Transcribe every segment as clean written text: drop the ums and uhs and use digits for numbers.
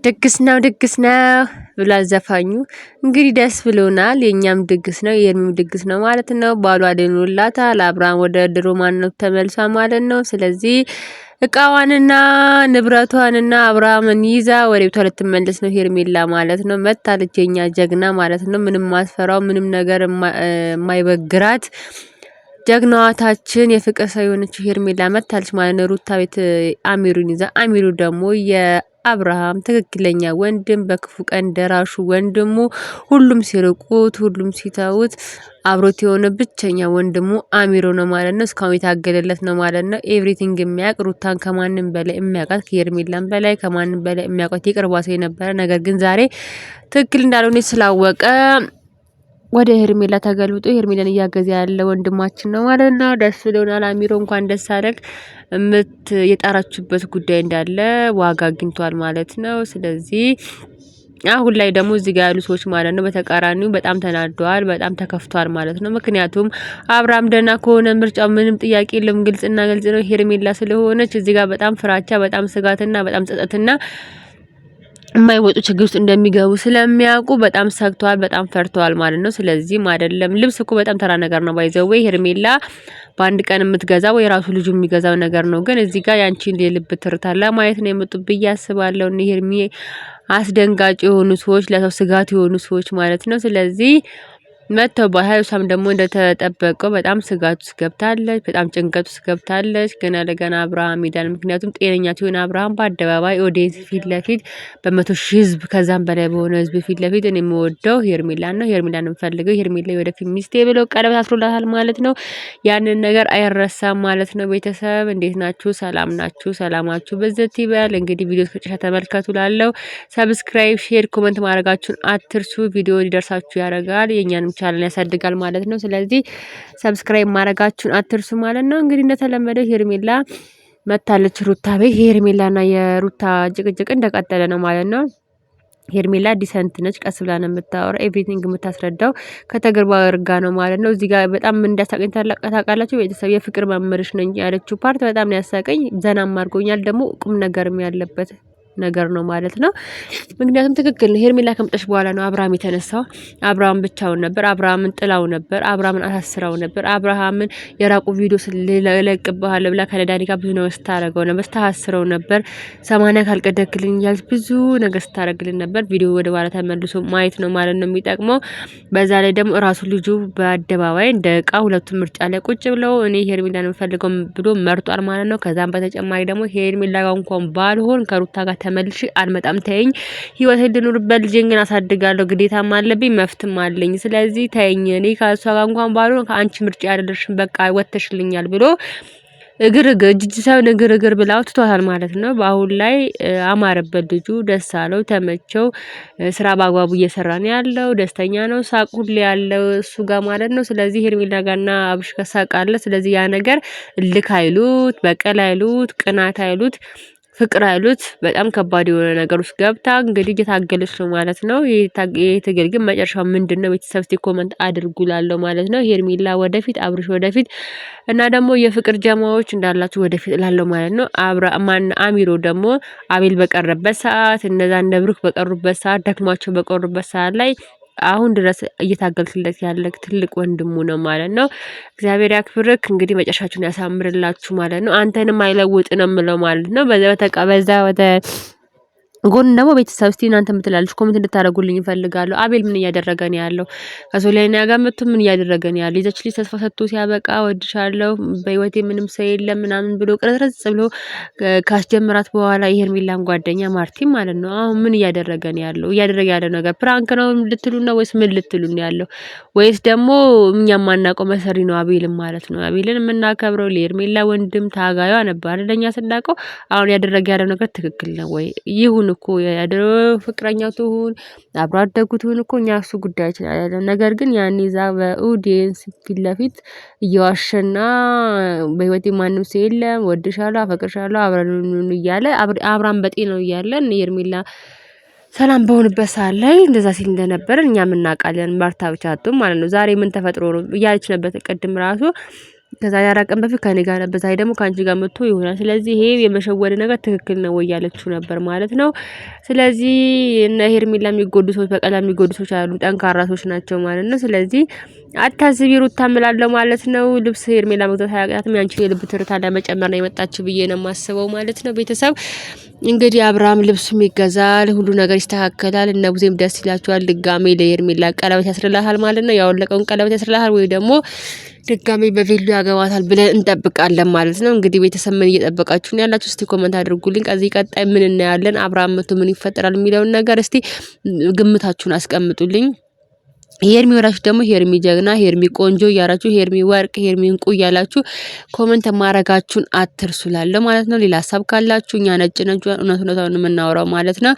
ድግስ ነው ብሏል ዘፋኙ። እንግዲህ ደስ ብሎናል። የኛም ድግስ ነው የእርሚም ድግስ ነው ማለት ነው። ባሏ አድኖላታል። አብርሃም ወደ ድሮ ማንነቱ ተመልሷል ማለት ነው። ስለዚህ እቃዋንና ንብረቷንና አብርሃምን ይዛ ወደ ቤቷ ልትመለስ ነው ሄርሜላ ማለት ነው። መታለች የኛ ጀግና ማለት ነው። ምንም ማስፈራው ምንም ነገር የማይበግራት ጀግናዋታችን የፍቅር ሰው የሆነችው ሄርሜላ መታለች ማለት ነው። ሩታ ቤት አሚሩን ይዛ አሚሩ ደግሞ አብርሃም ትክክለኛ ወንድም በክፉ ቀን ደራሹ ወንድሙ ሁሉም ሲርቁት ሁሉም ሲተውት አብሮት የሆነ ብቸኛ ወንድሙ አሚሮ ነው ማለት ነው። እስካሁን የታገለለት ነው ማለት ነው። ኤቭሪቲንግ የሚያውቅ ሩታን ከማንም በላይ የሚያውቃት ከሄርሜላም በላይ ከማንም በላይ የሚያውቃት የቅርቧ ሰው የነበረ ነገር ግን ዛሬ ትክክል እንዳልሆነ ስላወቀ ወደ ሄርሜላ ተገልብጦ ሄርሜላን እያገዘ ያለ ወንድማችን ነው ማለት ነው። ደስ ብሎናል። አሚሮ እንኳን ደስ አለህ። የጣራችሁበት ጉዳይ እንዳለ ዋጋ አግኝቷል ማለት ነው። ስለዚህ አሁን ላይ ደግሞ እዚህ ጋር ያሉ ሰዎች ማለት ነው በተቃራኒው በጣም ተናደዋል፣ በጣም ተከፍቷል ማለት ነው። ምክንያቱም አብርሃም ደህና ከሆነ ምርጫው ምንም ጥያቄ የለም፣ ግልጽና ግልጽ ነው። ሄርሜላ ስለሆነች እዚህ ጋር በጣም ፍራቻ፣ በጣም ስጋትና በጣም ጸጸትና የማይወጡ ችግር ውስጥ እንደሚገቡ ስለሚያውቁ በጣም ሰግተዋል፣ በጣም ፈርተዋል ማለት ነው። ስለዚህም አይደለም ልብስ እኮ በጣም ተራ ነገር ነው። ባይዘው ሄርሜላ በአንድ ቀን የምትገዛው ወይ ራሱ ልጁ የሚገዛው ነገር ነው። ግን እዚህ ጋር ያንቺን የልብ ትርታ ለማየት ነው የመጡት ብዬ አስባለሁ። ሄርሜ አስደንጋጭ የሆኑ ሰዎች፣ ለሰው ስጋት የሆኑ ሰዎች ማለት ነው። ስለዚህ መተው በሀዩሳም ደግሞ እንደተጠበቀው በጣም ስጋት ውስጥ ገብታለች፣ በጣም ጭንቀት ውስጥ ገብታለች። ገና ለገና አብርሃም ሄዳል። ምክንያቱም ጤነኛ ሲሆን አብርሃም በአደባባይ ኦዲየንስ ፊት ለፊት በመቶ ሺህ ህዝብ ከዛም በላይ በሆነ ህዝብ ፊት ለፊት እኔ የምወደው ሄርሜላን ነው፣ ሄርሜላን የምፈልገው ሄርሜላ ወደፊት ሚስቴ ብለው ቀለበት አስሮላታል ማለት ነው። ያንን ነገር አይረሳም ማለት ነው። ቤተሰብ እንዴት ናችሁ? ሰላም ናችሁ? ሰላማችሁ በዘት ይበል። እንግዲህ ቪዲዮ እስከጨረሻ ተመልከቱ። ላለው ሰብስክራይብ፣ ሼር፣ ኮሜንት ማድረጋችሁን አትርሱ። ቪዲዮ ሊደርሳችሁ ያደርጋል የኛን ቻናል ያሳድጋል ማለት ነው። ስለዚህ ሰብስክራይብ ማድረጋችሁን አትርሱ ማለት ነው። እንግዲህ እንደተለመደው ሄርሜላ መታለች ሩታ ቤት። ሄርሜላና የሩታ ጭቅጭቅ እንደቀጠለ ነው ማለት ነው። ሄርሜላ ዲሰንት ነች፣ ቀስ ብላ ነው የምታወራ። ኤቭሪቲንግ የምታስረዳው ከተግባር ጋር ነው ማለት ነው። እዚህ ጋር በጣም እንዳሳቀኝ ታውቃላችሁ ቤተሰብ፣ የፍቅር መምህርሽ ነኝ ያለችው ፓርት በጣም ነው ያሳቀኝ፣ ዘናም አድርጎኛል። ደግሞ ቁም ነገርም ያለበት ነገር ነው ማለት ነው። ምክንያቱም ትክክል ነው። ሄርሜላ ከመጣች በኋላ ነው አብርሃም የተነሳው። አብርሃም ብቻውን ነበር፣ አብርሃምን ጥላው ነበር፣ አብርሃምን አሳስራው ነበር፣ አብርሃምን የራቁ ቪዲዮ ስለለቅብሃለሁ ብላ ከለዳኒ ጋር ብዙ ነገር ስታረገው ነበር፣ ስታስረው ነበር። 80 ካልቀደክልኝ እያለች ብዙ ነገር ስታረግልን ነበር። ቪዲዮ ወደ ኋላ ተመልሶ ማየት ነው ማለት ነው የሚጠቅመው። በዛ ላይ ደግሞ ራሱ ልጁ በአደባባይ እንደ እቃ ሁለቱም ምርጫ ላይ ቁጭ ብለው እኔ ሄርሜላን የምፈልገው ብሎ መርጧል ማለት ነው። ከዛም በተጨማሪ ደግሞ ሄርሜላ ጋር እንኳን ባልሆን ከሩታ ጋር ተመልሼ አልመጣም፣ ተይኝ፣ ህይወቴን ልኑርበት፣ ልጄን ግን አሳድጋለሁ፣ ግዴታም አለብኝ፣ መፍትም አለኝ። ስለዚህ ተይኝ፣ እኔ ከሷ ጋር እንኳን ባልሆን ከአንቺ ምርጫ አይደለሽም፣ በቃ ወተሽልኛል ብሎ እግር እጅ ሳይሆን እግር ብላው ትቷታል ማለት ነው። በአሁን ላይ አማረበት፣ ልጁ ደስ አለው፣ ተመቸው። ስራ በአግባቡ እየሰራ ነው ያለው፣ ደስተኛ ነው፣ ሳቅ ሁሌ ያለው እሱ ጋር ማለት ነው። ስለዚህ ሄርሜላ ጋርና አብሽ ጋር ሳቅ አለ። ስለዚህ ያ ነገር እልክ አይሉት፣ በቀል አይሉት፣ ቅናት አይሉት፣ ፍቅር አይሉት በጣም ከባድ የሆነ ነገር ውስጥ ገብታ እንግዲህ እየታገለች ነው ማለት ነው። ይሄ ትግል ግን መጨረሻው ምንድነው? ቤተሰብ እስቲ ኮመንት አድርጉላለሁ ማለት ነው። ሄርሜላ ወደፊት፣ አብርሽ ወደፊት እና ደግሞ የፍቅር ጀማዎች እንዳላችሁ ወደፊት ላለው ማለት ነው። አሚሮ ደግሞ አቤል በቀረበት ሰዓት እነዛ እነ ብሩክ በቀሩበት ሰዓት ደክሟቸው በቀሩበት ሰዓት ላይ አሁን ድረስ እየታገልክለት ያለ ትልቅ ወንድሙ ነው ማለት ነው። እግዚአብሔር ያክብርክ። እንግዲህ መጨረሻችሁን ያሳምርላችሁ ማለት ነው። አንተንም አይለውጥ ነው የምለው ማለት ነው። በዛ ወደ ጎን ደግሞ ቤተሰብ እስቲ እናንተ ምትላለች ኮሜንት እንድታደርጉልኝ ይፈልጋለሁ። አቤል ምን እያደረገ ነው ያለው? ከሶሊያና ጋር መጥቶ ምን እያደረገ ነው ያለው? ይዘች ልጅ ተስፋ ሰጥቶ ሲያበቃ ወድሻለሁ፣ በህይወቴ ምንም ሰው የለም ምናምን ብሎ ቅርጽ ብሎ ካስጀምራት በኋላ የሄርሜላን ጓደኛ ማርቲን ማለት ነው አሁን ምን እያደረገ ነው ያለው? እያደረገ ያለው ነገር ፕራንክ ነው ልትሉ ነው ወይስ ምን ልትሉ ነው ያለው? ወይስ ደግሞ እኛ ማናውቀው መሰሪ ነው አቤልን ማለት ነው? አቤልን የምናከብረው ለሄርሜላ ወንድም ታጋዩ ነበር ለኛ ስናውቀው። አሁን ያደረገ ያለው ነገር ትክክል ነው ወይ? ይሁን እኮ ያድሮ ፍቅረኛው ትሁን አብሮ አደጉ ትሁን እኮ እኛ እሱ ጉዳይ ይችላል። ነገር ግን ያኔ ዛ በኦዲየንስ ፊት ለፊት እየዋሸና በህይወቴ ማንም ሰው የለም፣ ወድሻለሁ፣ አፈቅርሻለሁ፣ አብረን እያለ አብራን በጤናው እያለን ሄርሜላ ሰላም በሆንበት ሰዓት ላይ እንደዛ ሲል እንደነበረ እኛም እናውቃለን። ማርታ ብቻ አጥቶ ማለት ነው። ዛሬ ምን ተፈጥሮ ነው እያለች ነበር ቅድም ራሱ ከዛ ያራቀን በፊት ከኔ ጋር ነበር፣ ዛሬ ደግሞ ካንቺ ጋር መጥቶ ይሆናል። ስለዚህ ይሄ የመሸወድ ነገር ትክክል ነው ወይ ያለችው ነበር ማለት ነው። ስለዚህ እነ ሄርሜላ የሚጎዱ ሰዎች በቀላል የሚጎዱ ሰዎች አሉ፣ ጠንካራ ሰዎች ናቸው ማለት ነው። ስለዚህ አታስቢ ሩታ እምላለሁ ማለት ነው። ልብስ ሄርሜላ መግዛት አያቅታትም፣ ያንቺ የልብ ትርታ ለመጨመር ነው የመጣችው ብዬ ነው የማስበው ማለት ነው። ቤተሰብ እንግዲህ አብርሃም ልብሱም ይገዛል፣ ሁሉ ነገር ይስተካከላል። እነ ቡዜም ደስ ይላቸዋል። ድጋሜ ለሄርሜላ ቀለበት ያስርልሃል ማለት ነው። ያወለቀውን ቀለበት ያስርልሃል ወይ ደግሞ ድጋሜ በቬሎ ያገባታል ብለን እንጠብቃለን ማለት ነው። እንግዲህ ቤተሰብ ምን እየጠበቃችሁ ነው ያላችሁ? እስቲ ኮመንት አድርጉልኝ። ከዚህ ቀጣይ ምን እናያለን? አብርሃም መቶ ምን ይፈጠራል የሚለውን ነገር እስቲ ግምታችሁን አስቀምጡልኝ። ሄርሚ ወራችሁ ደግሞ ሄርሚ ጀግና፣ ሄርሚ ቆንጆ እያላችሁ፣ ሄርሚ ወርቅ፣ ሄርሚ እንቁ እያላችሁ ኮመንት ማድረጋችሁን አትርሱላለሁ ማለት ነው። ሌላ ሀሳብ ካላችሁ እኛ ነጭ እውነቱን የምናወራው ማለት ነው።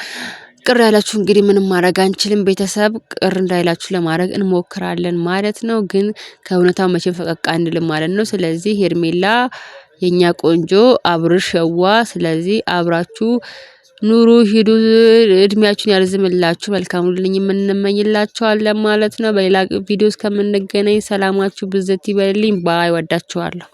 ቅር ያላችሁ እንግዲህ ምንም ማድረግ አንችልም። ቤተሰብ ቅር እንዳይላችሁ ለማድረግ እንሞክራለን ማለት ነው። ግን ከእውነታው መቼም ፈቀቅ አንልም ማለት ነው። ስለዚህ ሄርሜላ የኛ ቆንጆ፣ አብርሽ ሸዋ፣ ስለዚህ አብራችሁ ኑሩ፣ ሂዱ፣ እድሜያችሁን ያርዝምላችሁ፣ መልካም ሁሉ የምንመኝላችኋለን ማለት ነው። በሌላ ቪዲዮ እስከምንገናኝ ሰላማችሁ ብዝት ይበልልኝ። ባይ፣ ወዳችኋለሁ።